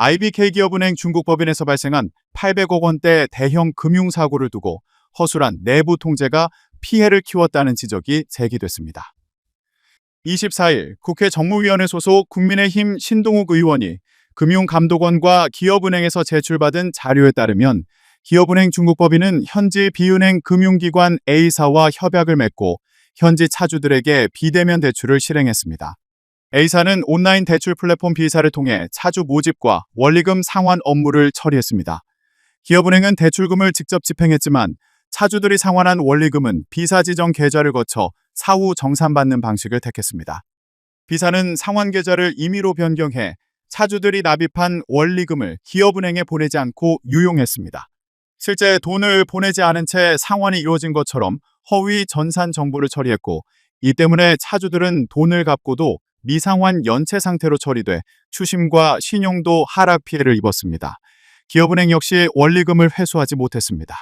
IBK기업은행 중국법인에서 발생한 800억 원대 대형 금융사고를 두고 허술한 내부 통제가 피해를 키웠다는 지적이 제기됐습니다. 24일 국회 정무위원회 소속 국민의힘 신동욱 의원이 금융감독원과 기업은행에서 제출받은 자료에 따르면 기업은행 중국법인은 현지 비은행 금융기관 A사와 협약을 맺고 현지 차주들에게 비대면 대출을 실행했습니다. A사는 온라인 대출 플랫폼 B사를 통해 차주 모집과 원리금 상환 업무를 처리했습니다. 기업은행은 대출금을 직접 집행했지만 차주들이 상환한 원리금은 B사 지정 계좌를 거쳐 사후 정산받는 방식을 택했습니다. B사는 상환 계좌를 임의로 변경해 차주들이 납입한 원리금을 기업은행에 보내지 않고 유용했습니다. 실제 돈을 보내지 않은 채 상환이 이루어진 것처럼 허위 전산 정보를 처리했고, 이 때문에 차주들은 돈을 갚고도 미상환 연체 상태로 처리돼 추심과 신용도 하락 피해를 입었습니다. 기업은행 역시 원리금을 회수하지 못했습니다.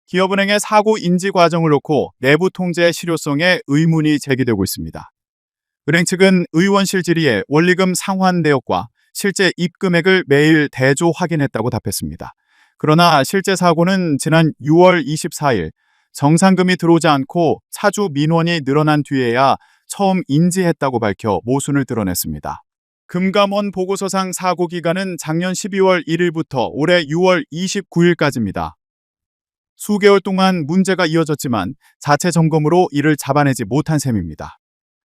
기업은행의 사고 인지 과정을 놓고 내부 통제 실효성에 의문이 제기되고 있습니다. 은행 측은 의원실 질의에 원리금 상환 내역과 실제 입금액을 매일 대조 확인했다고 답했습니다. 그러나 실제 사고는 지난 6월 24일 정상금이 들어오지 않고 차주 민원이 늘어난 뒤에야 처음 인지했다고 밝혀 모순을 드러냈습니다. 금감원 보고서상 사고 기간은 작년 12월 1일부터 올해 6월 29일까지입니다. 수개월 동안 문제가 이어졌지만 자체 점검으로 이를 잡아내지 못한 셈입니다.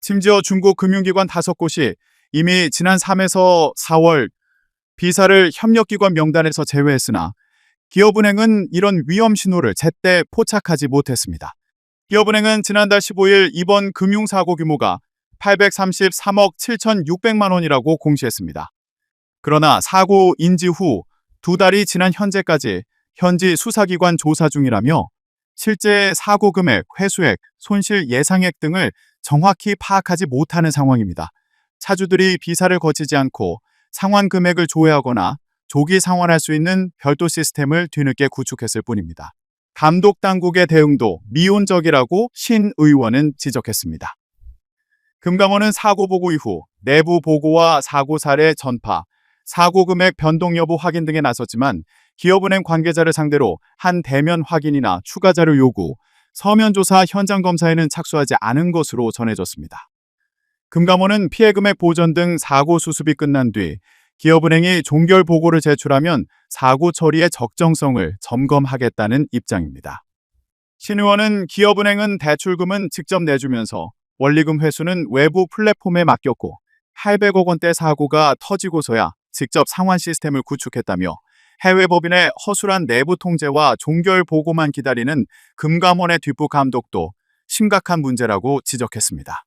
심지어 중국 금융기관 5곳이 이미 지난 3에서 4월 B사를 협력기관 명단에서 제외했으나 기업은행은 이런 위험 신호를 제때 포착하지 못했습니다. 기업은행은 지난달 15일 이번 금융사고 규모가 833억 7,600만 원이라고 공시했습니다. 그러나 사고 인지 후 2달이 지난 현재까지 현지 수사기관 조사 중이라며 실제 사고 금액, 회수액, 손실 예상액 등을 정확히 파악하지 못하는 상황입니다. 차주들이 B사를 거치지 않고 상환 금액을 조회하거나 조기 상환할 수 있는 별도 시스템을 뒤늦게 구축했을 뿐입니다. 감독 당국의 대응도 미온적이라고 신 의원은 지적했습니다. 금감원은 사고 보고 이후 내부 보고와 사고 사례 전파, 사고 금액 변동 여부 확인 등에 나섰지만 기업은행 관계자를 상대로 한 대면 확인이나 추가 자료 요구, 서면 조사 현장 검사에는 착수하지 않은 것으로 전해졌습니다. 금감원은 피해 금액 보전 등 사고 수습이 끝난 뒤 기업은행이 종결 보고를 제출하면 사고 처리의 적정성을 점검하겠다는 입장입니다. 신 의원은 기업은행은 대출금은 직접 내주면서 원리금 회수는 외부 플랫폼에 맡겼고 800억 원대 사고가 터지고서야 직접 상환 시스템을 구축했다며 해외 법인의 허술한 내부 통제와 종결 보고만 기다리는 금감원의 뒷부 감독도 심각한 문제라고 지적했습니다.